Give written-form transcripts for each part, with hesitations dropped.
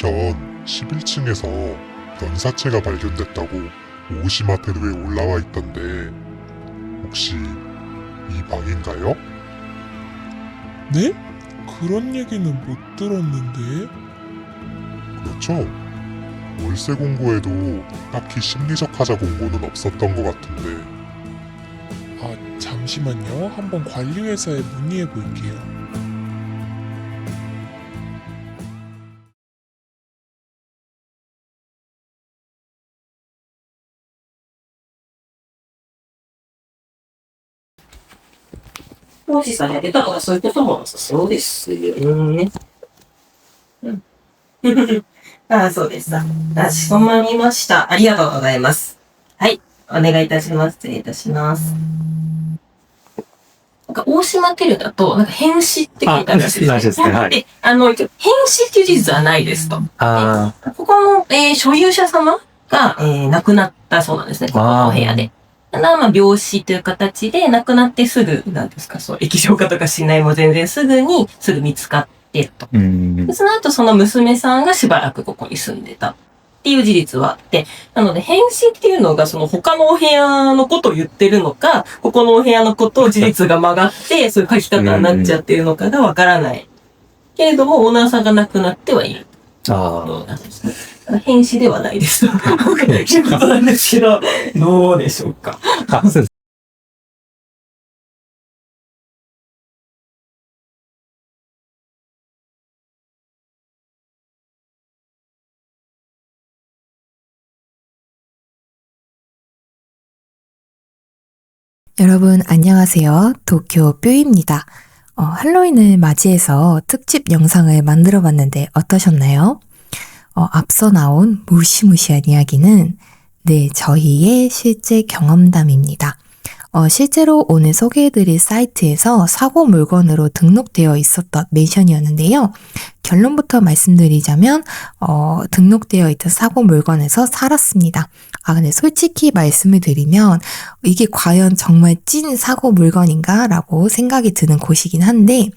펜션 11층에서 연사체가 발견됐다고 오시마 테루에 올라와 있던데 혹시 이 방인가요? 네? 그런 얘기는 못 들었는데. 그렇죠? 월세 공고에도 딱히 심리적 하자 공고는 없었던 것 같은데 아, 잠시만요. 한번 관리회사에 문의해 볼게요.もしされてたとかそういうこともそうですよね。うん。ああ、そうでした。かしこまりました。ありがとうございます。はい。お願いいたします。失礼いたします。なんか、大島テルだと、なんか、変死って聞いたんですよ、らしいですね。はい。で、一応、変死っていう事実はないですと。あここの、所有者様が、亡くなったそうなんですね、ここの部屋で。ただ、まあ、病死という形で、亡くなってすぐ、なんですか、そう、液状化とかしないも全然すぐ見つかってると。でその後、その娘さんがしばらくここに住んでたっていう事実はあって、なので、変死っていうのが、その他のお部屋のことを言ってるのか、ここのお部屋のことを事実が曲がって、そういう書き方になっちゃってるのかがわからない。けれども、オーナーさんが亡くなってはいる。そうなんですね。変死ではないです。いうことなんですけど、どうでしょうか。そうです。 여러분 안녕하세요. 도쿄 뾰입니다. 할로윈을 맞이해서 특집 영상을 만들어 봤는데 어떠셨나요? 앞서 나온 무시무시한 이야기는 저희의 실제 경험담입니다. 실제로 오늘 소개해드릴 사이트에서 사고 물건으로 등록되어 있었던 멘션이었는데요. 결론부터 말씀드리자면 등록되어 있던 사고 물건에서 살았습니다. 근데 솔직히 말씀을 드리면 이게 과연 정말 찐 사고 물건인가 라고 생각이 드는 곳이긴 한데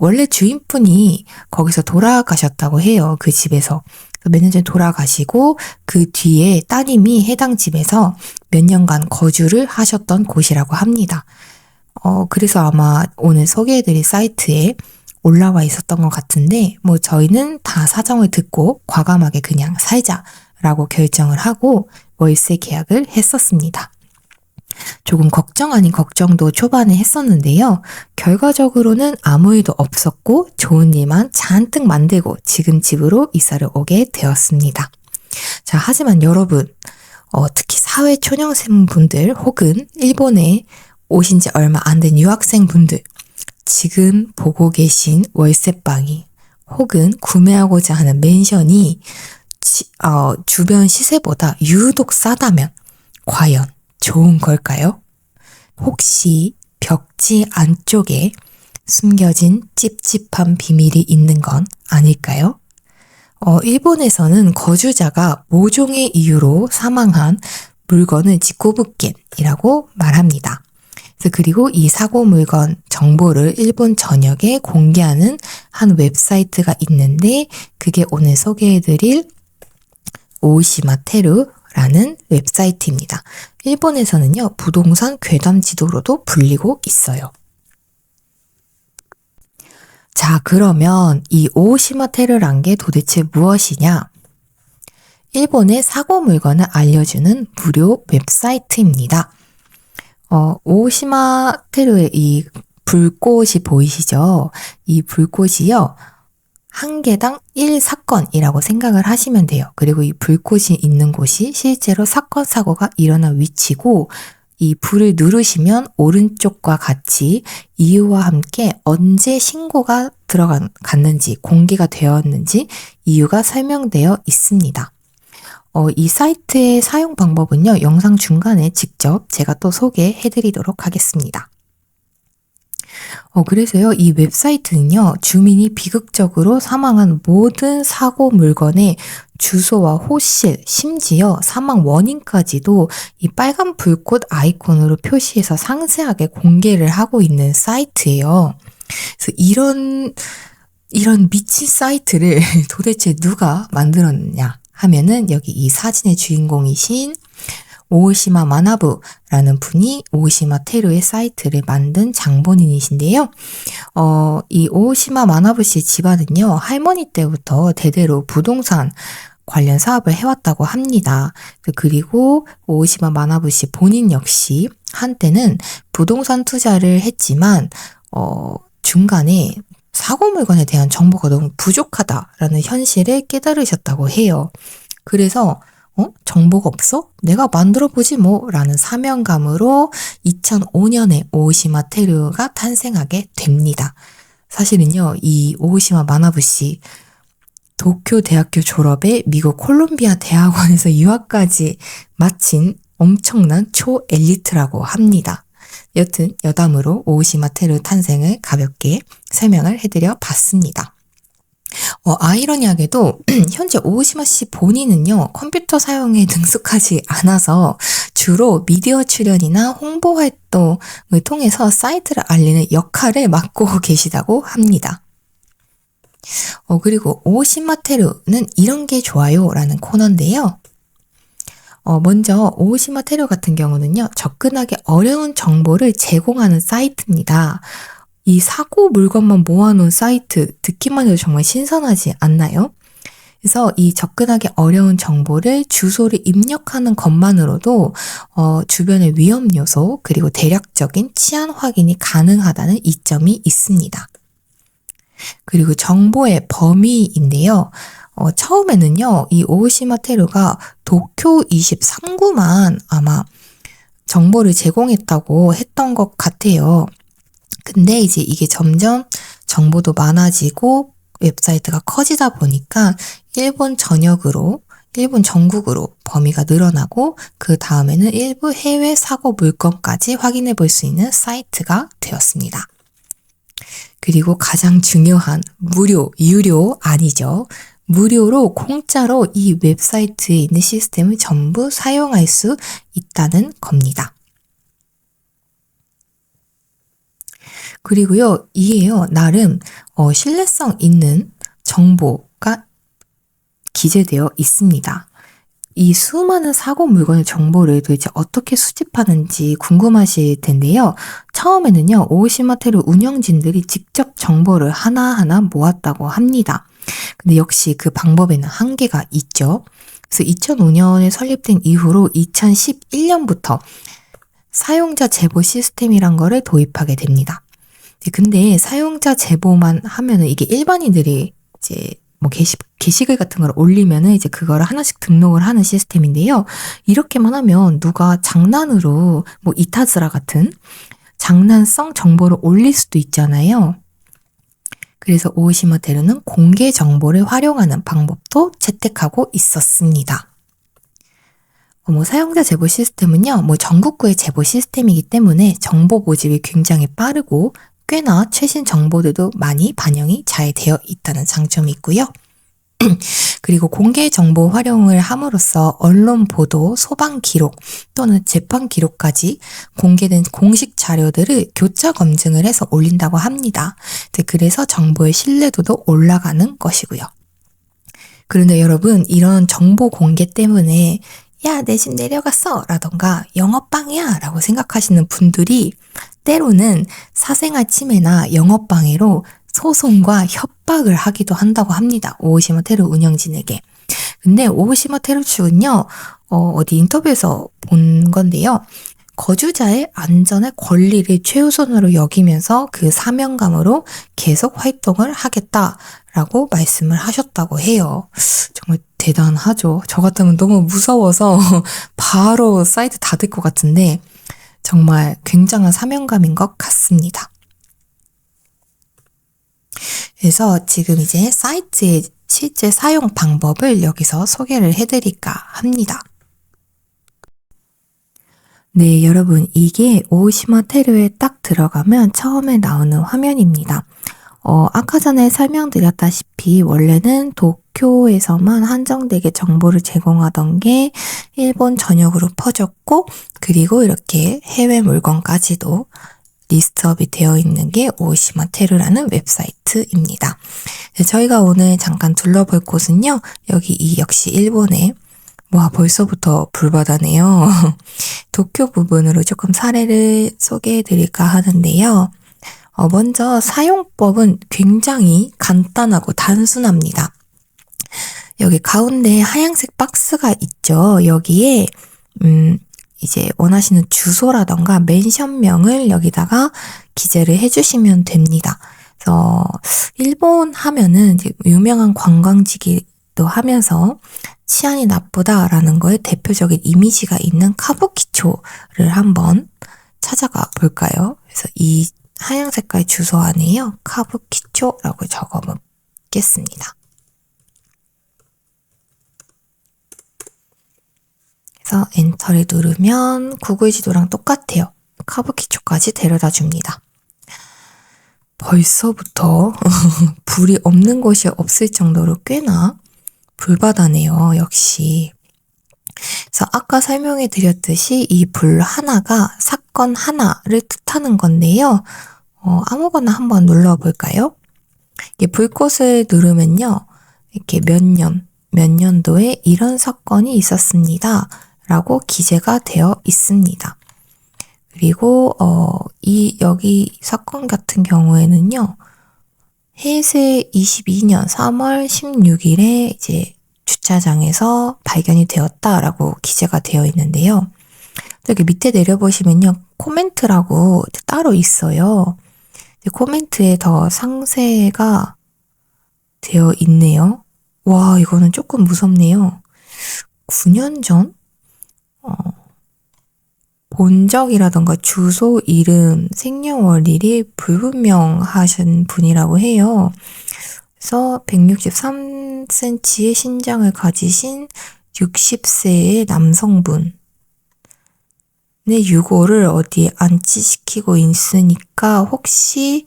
원래 주인분이 거기서 돌아가셨다고 해요. 그 집에서. 몇 년 전에 돌아가시고 그 뒤에 따님이 해당 집에서 몇 년간 거주를 하셨던 곳이라고 합니다. 그래서 아마 오늘 소개해드릴 사이트에 올라와 있었던 것 같은데 저희는 다 사정을 듣고 과감하게 그냥 살자라고 결정을 하고 월세 계약을 했었습니다. 조금 걱정 아닌 걱정도 초반에 했었는데요. 결과적으로는 아무 일도 없었고 좋은 일만 잔뜩 만들고 지금 집으로 이사를 오게 되었습니다. 자, 하지만 여러분, 특히 사회초년생분들 혹은 일본에 오신 지 얼마 안 된 유학생분들, 지금 보고 계신 월세방이 혹은 구매하고자 하는 맨션이 주변 시세보다 유독 싸다면 과연 좋은 걸까요? 혹시 벽지 안쪽에 숨겨진 찝찝한 비밀이 있는 건 아닐까요? 일본에서는 거주자가 모종의 이유로 사망한 물건을 지코부켄이라고 말합니다. 그리고 이 사고 물건 정보를 일본 전역에 공개하는 한 웹사이트가 있는데 그게 오늘 소개해드릴 오시마테루라는 웹사이트입니다. 일본에서는요, 부동산 괴담 지도로도 불리고 있어요. 자, 그러면 이 오시마테루란 게 도대체 무엇이냐? 일본의 사고 물건을 알려주는 무료 웹사이트입니다. 오시마테루의 이 불꽃이 보이시죠? 이 불꽃이요, 한 개당 1사건이라고 생각을 하시면 돼요. 그리고 이 불꽃이 있는 곳이 실제로 사건, 사고가 일어난 위치고 이 불을 누르시면 오른쪽과 같이 이유와 함께 언제 신고가 들어갔는지, 공개가 되었는지 이유가 설명되어 있습니다. 이 사이트의 사용 방법은요, 영상 중간에 직접 제가 또 소개해 드리도록 하겠습니다. 그래서요, 이 웹사이트는요, 주민이 비극적으로 사망한 모든 사고 물건의 주소와 호실, 심지어 사망 원인까지도 이 빨간 불꽃 아이콘으로 표시해서 상세하게 공개를 하고 있는 사이트예요. 그래서 이런 이런 미친 사이트를 도대체 누가 만들었냐 하면은 여기 이 사진의 주인공이신 오오시마 마나부라는 분이 오오시마 테루의 사이트를 만든 장본인이신데요. 이 오오시마 마나부 씨 집안은요, 할머니 때부터 대대로 부동산 관련 사업을 해왔다고 합니다. 그리고 오오시마 마나부 씨 본인 역시 한때는 부동산 투자를 했지만, 중간에 사고 물건에 대한 정보가 너무 부족하다라는 현실을 깨달으셨다고 해요. 그래서 정보가 없어? 내가 만들어보지 뭐 라는 사명감으로 2005년에 오오시마 테루가 탄생하게 됩니다. 사실은요, 이 오오시마 마나부 씨 도쿄 대학교 졸업에 미국 콜롬비아 대학원에서 유학까지 마친 엄청난 초엘리트라고 합니다. 여튼 여담으로 오오시마 테루 탄생을 가볍게 설명을 해드려 봤습니다. 아이러니하게도 현재 오오시마 씨 본인은요, 컴퓨터 사용에 능숙하지 않아서 주로 미디어 출연이나 홍보 활동을 통해서 사이트를 알리는 역할을 맡고 계시다고 합니다. 그리고 오오시마 테루는 이런 게 좋아요 라는 코너인데요. 먼저 오오시마 테루 같은 경우는요, 접근하기 어려운 정보를 제공하는 사이트입니다. 이 사고 물건만 모아놓은 사이트 듣기만 해도 정말 신선하지 않나요? 그래서 이 접근하기 어려운 정보를 주소를 입력하는 것만으로도 주변의 위험 요소 그리고 대략적인 치안 확인이 가능하다는 이점이 있습니다. 그리고 정보의 범위인데요. 처음에는요, 이 오오시마 테루가 도쿄 23구만 아마 정보를 제공했다고 했던 것 같아요. 근데 이제 이게 점점 정보도 많아지고 웹사이트가 커지다 보니까 일본 전국으로 범위가 늘어나고 그 다음에는 일부 해외 사고 물건까지 확인해 볼 수 있는 사이트가 되었습니다. 그리고 가장 중요한 유료 아니죠. 무료로 공짜로 이 웹사이트에 있는 시스템을 전부 사용할 수 있다는 겁니다. 그리고요, 이게요, 나름 신뢰성 있는 정보가 기재되어 있습니다. 이 수많은 사고 물건의 정보를 도대체 어떻게 수집하는지 궁금하실 텐데요. 처음에는요, 오오시마 테루 운영진들이 직접 정보를 하나하나 모았다고 합니다. 근데 역시 그 방법에는 한계가 있죠. 그래서 2005년에 설립된 이후로 2011년부터 사용자 제보 시스템이란 거를 도입하게 됩니다. 근데 사용자 제보만 하면은 이게 일반인들이 이제 뭐 게시글 같은 걸 올리면은 이제 그거를 하나씩 등록을 하는 시스템인데요. 이렇게만 하면 누가 장난으로 뭐 이타즈라 같은 장난성 정보를 올릴 수도 있잖아요. 그래서 오오시마 테루는 공개 정보를 활용하는 방법도 채택하고 있었습니다. 사용자 제보 시스템은요, 전국구의 제보 시스템이기 때문에 정보 모집이 굉장히 빠르고 꽤나 최신 정보들도 많이 반영이 잘 되어 있다는 장점이 있고요. 그리고 공개 정보 활용을 함으로써 언론 보도, 소방 기록 또는 재판 기록까지 공개된 공식 자료들을 교차 검증을 해서 올린다고 합니다. 그래서 정보의 신뢰도도 올라가는 것이고요. 그런데 여러분, 이런 정보 공개 때문에 야, 내 집 내려갔어 라던가 영업방해야 라고 생각하시는 분들이 때로는 사생활 침해나 영업방해로 소송과 협박을 하기도 한다고 합니다. 오오시마 테루 운영진에게. 근데 오오시마 테루 측은요, 어디 인터뷰에서 본 건데요. 거주자의 안전의 권리를 최우선으로 여기면서 그 사명감으로 계속 활동을 하겠다라고 말씀을 하셨다고 해요. 정말 대단하죠. 저 같으면 너무 무서워서 바로 사이트 닫을 것 같은데 정말 굉장한 사명감인 것 같습니다. 그래서 지금 이제 사이트의 실제 사용 방법을 여기서 소개를 해드릴까 합니다. 네, 여러분, 이게 오오시마 테루에 딱 들어가면 처음에 나오는 화면입니다. 아까 전에 설명드렸다시피 원래는 도쿄에서만 한정되게 정보를 제공하던 게 일본 전역으로 퍼졌고, 그리고 이렇게 해외 물건까지도 리스트업이 되어 있는 게 오시마 테루라는 웹사이트입니다. 저희가 오늘 잠깐 둘러볼 곳은요. 여기 역시 일본의 와 벌써부터 불바다네요. 도쿄 부분으로 조금 사례를 소개해 드릴까 하는데요. 먼저 사용법은 굉장히 간단하고 단순합니다. 여기 가운데 하얀색 박스가 있죠. 여기에 이제 원하시는 주소라던가 멘션명을 여기다가 기재를 해주시면 됩니다. 그래서 일본 하면은 이제 유명한 관광지기도 하면서 치안이 나쁘다라는 거에 대표적인 이미지가 있는 카부키초를 한번 찾아가 볼까요? 그래서 이 하얀 색깔 주소 안에요. 카부키초라고 적어 놓겠습니다. 그래서 엔터를 누르면 구글 지도랑 똑같아요. 카부키초까지 데려다 줍니다. 벌써부터 불이 없는 곳이 없을 정도로 꽤나 불바다네요. 역시. 그래서 아까 설명해 드렸듯이 이 불 하나가 사건 하나를 뜻하는 건데요. 아무거나 한번 눌러볼까요? 이게 불꽃을 누르면요. 이렇게 몇 년도에 이런 사건이 있었습니다. 라고 기재가 되어 있습니다. 그리고 여기 사건 같은 경우에는요. 해세 22년 3월 16일에 이제 주차장에서 발견이 되었다라고 기재가 되어 있는데요. 여기 밑에 내려보시면요. 코멘트라고 따로 있어요. 코멘트에 더 상세가 되어 있네요. 와, 이거는 조금 무섭네요. 9년 전? 본적이라던가 주소, 이름, 생년월일이 불분명하신 분이라고 해요. 그래서 163cm의 신장을 가지신 60세의 남성분의 유골을 어디에 안치시키고 있으니까 혹시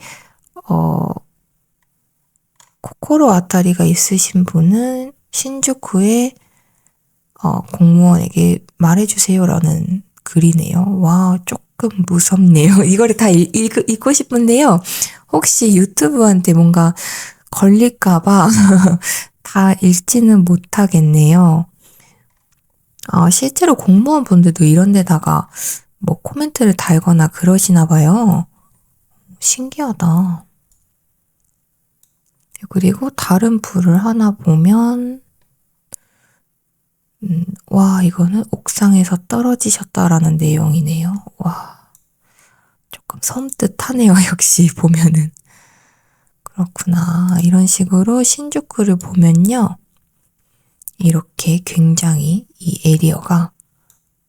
코코로 아타리가 있으신 분은 신주쿠의 공무원에게 말해주세요라는 글이네요. 와, 조금 무섭네요. 이거를 다 읽고 싶은데요. 혹시 유튜브한테 뭔가 걸릴까봐 다 읽지는 못하겠네요. 실제로 공무원 분들도 이런 데다가 뭐 코멘트를 달거나 그러시나 봐요. 신기하다. 그리고 다른 불을 하나 보면 와, 이거는 옥상에서 떨어지셨다라는 내용이네요. 와, 조금 섬뜩하네요. 역시 보면은. 그렇구나. 이런 식으로 신주쿠를 보면요. 이렇게 굉장히 이 에리어가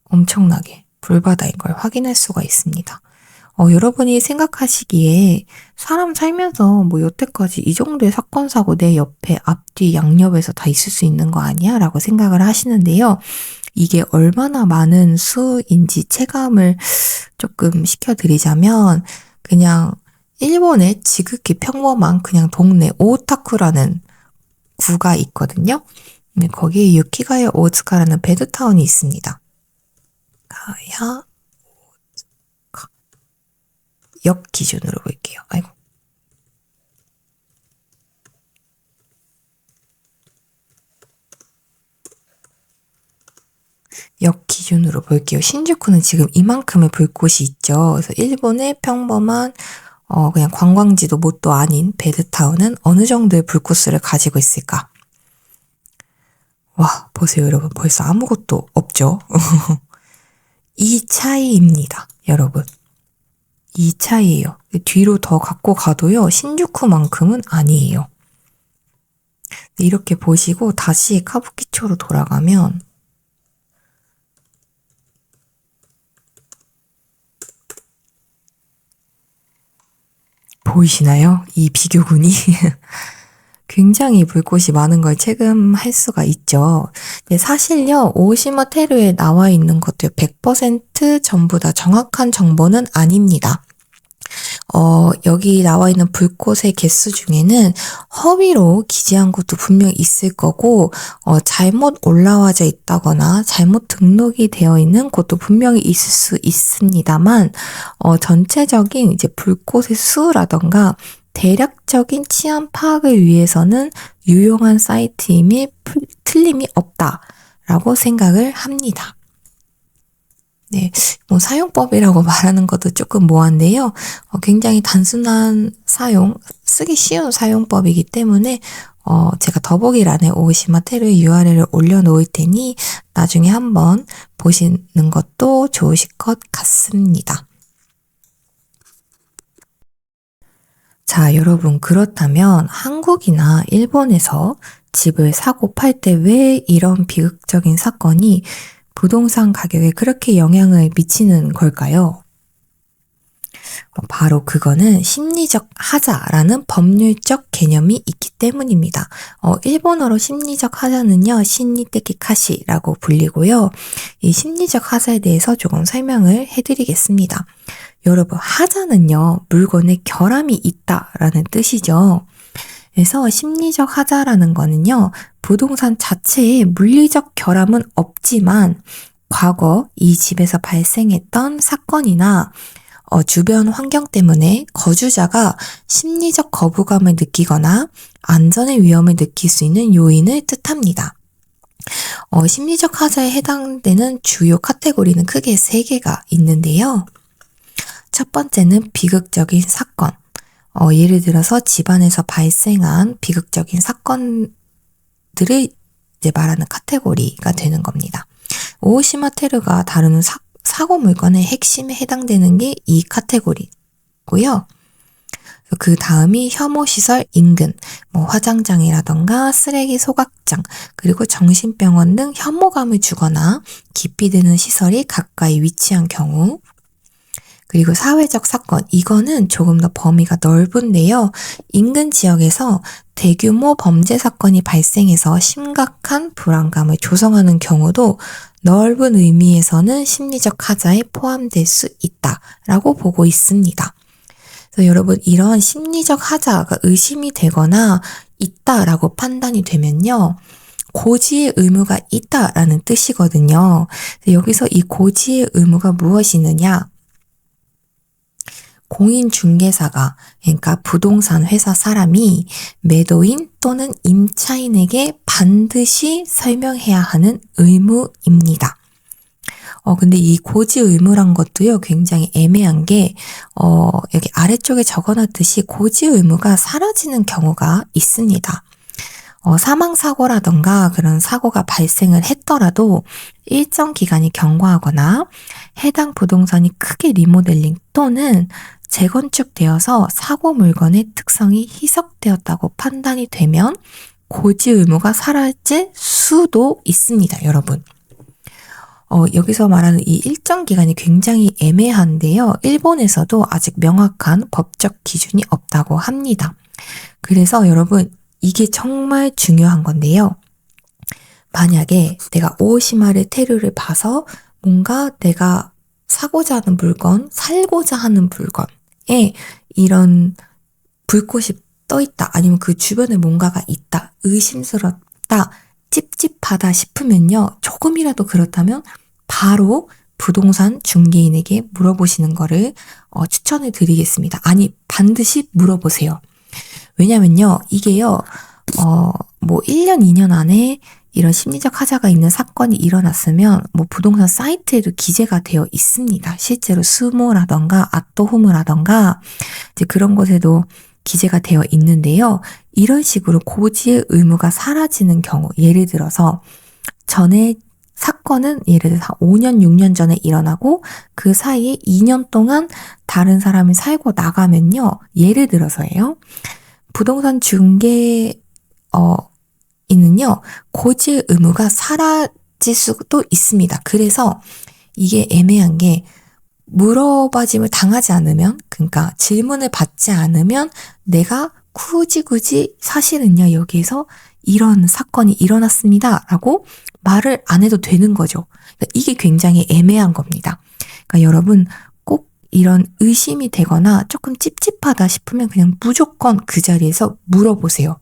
엄청나게 불바다인 걸 확인할 수가 있습니다. 여러분이 생각하시기에 사람 살면서 뭐 여태까지 이 정도의 사건, 사고 내 옆에, 앞뒤, 양옆에서 다 있을 수 있는 거 아니야? 라고 생각을 하시는데요. 이게 얼마나 많은 수인지 체감을 조금 시켜드리자면 그냥 일본의 지극히 평범한 그냥 동네 오타쿠라는 구가 있거든요. 거기에 유키가야 오츠카라는 베드타운이 있습니다. 가야 역 기준으로 볼게요. 아이고. 역 기준으로 볼게요. 신주쿠는 지금 이만큼의 불꽃이 있죠. 그래서 일본의 평범한 그냥 관광지도 뭣도 아닌 베드타운은 어느 정도의 불꽃을 가지고 있을까? 와, 보세요, 여러분. 벌써 아무것도 없죠? 이 차이입니다, 여러분. 이 차이예요. 뒤로 더 갖고 가도요. 신주쿠만큼은 아니에요. 이렇게 보시고 다시 카부키초로 돌아가면 보이시나요? 이 비교군이 굉장히 불꽃이 많은 걸 체감할 수가 있죠. 근데 사실요, 오시마 테루에 나와 있는 것도 100% 전부 다 정확한 정보는 아닙니다. 여기 나와 있는 불꽃의 개수 중에는 허위로 기재한 것도 분명 있을 거고, 잘못 올라와져 있다거나 잘못 등록이 되어 있는 곳도 분명히 있을 수 있습니다만, 전체적인 이제 불꽃의 수라던가 대략적인 치안 파악을 위해서는 유용한 사이트임에 틀림이 없다라고 생각을 합니다. 네, 뭐 사용법이라고 말하는 것도 조금 모호한데요. 굉장히 단순한 쓰기 쉬운 사용법이기 때문에 제가 더보기란에 오시마 테루의 URL을 올려놓을 테니 나중에 한번 보시는 것도 좋으실 것 같습니다. 자, 여러분, 그렇다면 한국이나 일본에서 집을 사고 팔 때 왜 이런 비극적인 사건이 부동산 가격에 그렇게 영향을 미치는 걸까요? 바로 그거는 심리적 하자라는 법률적 개념이 있기 때문입니다. 일본어로 심리적 하자는요, 신니테키 카시라고 불리고요. 이 심리적 하자에 대해서 조금 설명을 해드리겠습니다. 여러분, 하자는요, 물건에 결함이 있다라는 뜻이죠. 그래서 심리적 하자라는 거는요, 부동산 자체에 물리적 결함은 없지만 과거 이 집에서 발생했던 사건이나 주변 환경 때문에 거주자가 심리적 거부감을 느끼거나 안전의 위험을 느낄 수 있는 요인을 뜻합니다. 심리적 하자에 해당되는 주요 카테고리는 크게 3개가 있는데요. 첫 번째는 비극적인 사건. 예를 들어서 집안에서 발생한 비극적인 사건들을 이제 말하는 카테고리가 되는 겁니다. 오시마 테루가 다루는 사고 물건의 핵심에 해당되는 게 이 카테고리고요. 그 다음이 혐오시설 인근, 화장장이라던가 쓰레기 소각장, 그리고 정신병원 등 혐오감을 주거나 깊이 드는 시설이 가까이 위치한 경우, 그리고 사회적 사건, 이거는 조금 더 범위가 넓은데요. 인근 지역에서 대규모 범죄 사건이 발생해서 심각한 불안감을 조성하는 경우도 넓은 의미에서는 심리적 하자에 포함될 수 있다라고 보고 있습니다. 그래서 여러분, 이런 심리적 하자가 의심이 되거나 있다라고 판단이 되면요, 고지의 의무가 있다라는 뜻이거든요. 여기서 이 고지의 의무가 무엇이느냐? 공인중개사가, 그러니까 부동산 회사 사람이 매도인 또는 임차인에게 반드시 설명해야 하는 의무입니다. 근데 이 고지 의무란 것도요, 굉장히 애매한 게, 여기 아래쪽에 적어놨듯이 고지 의무가 사라지는 경우가 있습니다. 사망사고라던가 그런 사고가 발생을 했더라도 일정 기간이 경과하거나 해당 부동산이 크게 리모델링 또는 재건축되어서 사고 물건의 특성이 희석되었다고 판단이 되면 고지 의무가 사라질 수도 있습니다, 여러분. 여기서 말하는 이 일정 기간이 굉장히 애매한데요. 일본에서도 아직 명확한 법적 기준이 없다고 합니다. 그래서 여러분, 이게 정말 중요한 건데요. 만약에 내가 오시마를 테루를 봐서 뭔가 내가 사고자 하는 물건, 살고자 하는 물건에 이런 불꽃이 떠 있다, 아니면 그 주변에 뭔가가 있다, 의심스럽다, 찝찝하다 싶으면요, 조금이라도 그렇다면 바로 부동산 중개인에게 물어보시는 거를 추천을 드리겠습니다. 아니, 반드시 물어보세요. 왜냐면요, 이게요, 1년, 2년 안에 이런 심리적 하자가 있는 사건이 일어났으면 부동산 사이트에도 기재가 되어 있습니다. 실제로 스모라던가 아토홈이라던가 이제 그런 곳에도 기재가 되어 있는데요. 이런 식으로 고지의 의무가 사라지는 경우, 예를 들어서 전에 사건은 예를 들어서 5년, 6년 전에 일어나고 그 사이에 2년 동안 다른 사람이 살고 나가면요. 예를 들어서예요. 부동산 중개인은요, 고지의 의무가 사라질 수도 있습니다. 그래서 이게 애매한 게 물어봐짐을 당하지 않으면, 그러니까 질문을 받지 않으면 내가 굳이 사실은요, 여기에서 이런 사건이 일어났습니다 라고 말을 안 해도 되는 거죠. 그러니까 이게 굉장히 애매한 겁니다. 그러니까 여러분, 꼭 이런 의심이 되거나 조금 찝찝하다 싶으면 그냥 무조건 그 자리에서 물어보세요.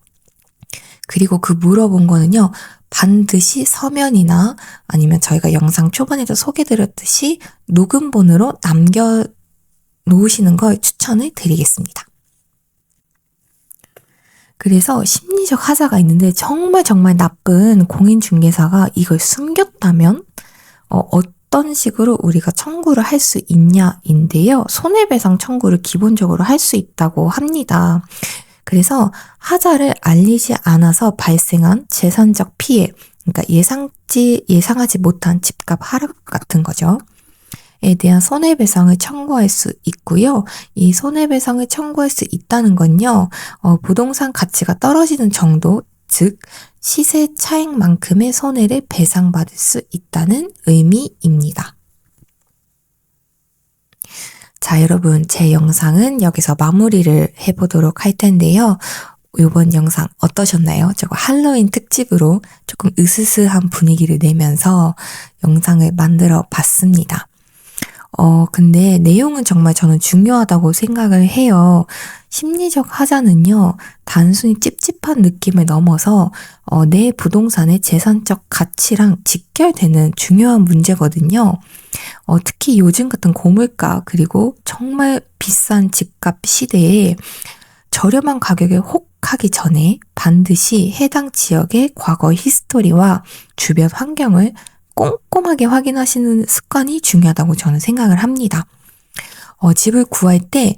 그리고 그 물어본 거는요, 반드시 서면이나 아니면 저희가 영상 초반에도 소개드렸듯이 녹음본으로 남겨 놓으시는 걸 추천을 드리겠습니다. 그래서 심리적 하자가 있는데 정말 나쁜 공인중개사가 이걸 숨겼다면 어떤 식으로 우리가 청구를 할 수 있냐인데요. 손해배상 청구를 기본적으로 할 수 있다고 합니다. 그래서 하자를 알리지 않아서 발생한 재산적 피해, 그러니까 예상하지 못한 집값 하락 같은 거죠. 에 대한 손해배상을 청구할 수 있고요. 이 손해배상을 청구할 수 있다는 건요, 부동산 가치가 떨어지는 정도, 즉 시세 차익만큼의 손해를 배상받을 수 있다는 의미입니다. 자, 여러분, 제 영상은 여기서 마무리를 해보도록 할 텐데요. 이번 영상 어떠셨나요? 저거 할로윈 특집으로 조금 으스스한 분위기를 내면서 영상을 만들어 봤습니다. 근데 내용은 정말 저는 중요하다고 생각을 해요. 심리적 하자는요, 단순히 찝찝한 느낌을 넘어서 내 부동산의 재산적 가치랑 직결되는 중요한 문제거든요. 특히 요즘 같은 고물가 그리고 정말 비싼 집값 시대에 저렴한 가격에 혹하기 전에 반드시 해당 지역의 과거 히스토리와 주변 환경을 꼼꼼하게 확인하시는 습관이 중요하다고 저는 생각을 합니다. 집을 구할 때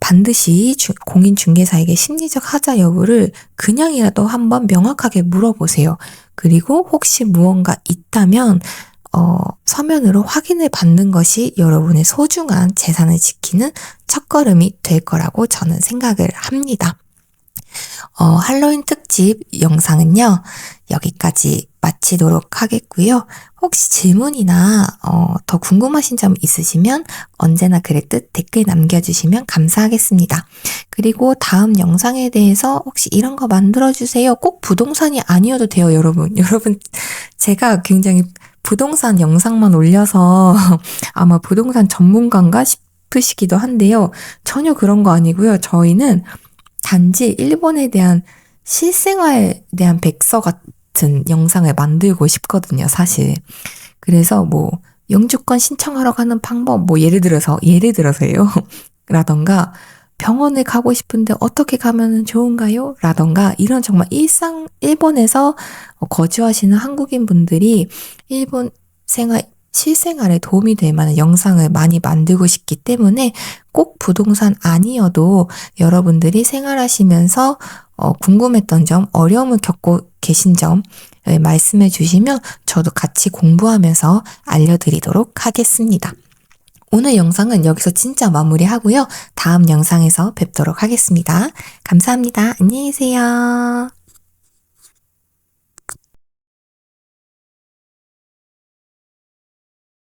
반드시 공인중개사에게 심리적 하자 여부를 그냥이라도 한번 명확하게 물어보세요. 그리고 혹시 무언가 있다면 서면으로 확인을 받는 것이 여러분의 소중한 재산을 지키는 첫걸음이 될 거라고 저는 생각을 합니다. 할로윈 특집 영상은요, 여기까지 마치도록 하겠고요. 혹시 질문이나 더 궁금하신 점 있으시면 언제나 그랬듯 댓글 남겨주시면 감사하겠습니다. 그리고 다음 영상에 대해서 혹시 이런 거 만들어주세요. 꼭 부동산이 아니어도 돼요, 여러분. 여러분, 제가 굉장히 부동산 영상만 올려서 아마 부동산 전문가인가 싶으시기도 한데요. 전혀 그런 거 아니고요. 저희는 단지 일본에 대한 실생활에 대한 백서 같은 영상을 만들고 싶거든요, 사실. 그래서 영주권 신청하러 가는 방법, 예를 들어서요. 라던가, 병원에 가고 싶은데 어떻게 가면 좋은가요? 라던가, 이런 정말 일본에서 거주하시는 한국인 분들이 일본 실생활에 도움이 될 만한 영상을 많이 만들고 싶기 때문에 꼭 부동산 아니어도 여러분들이 생활하시면서 궁금했던 점, 어려움을 겪고 계신 점 말씀해 주시면 저도 같이 공부하면서 알려드리도록 하겠습니다. 오늘 영상은 여기서 진짜 마무리하고요. 다음 영상에서 뵙도록 하겠습니다. 감사합니다. 안녕히 계세요.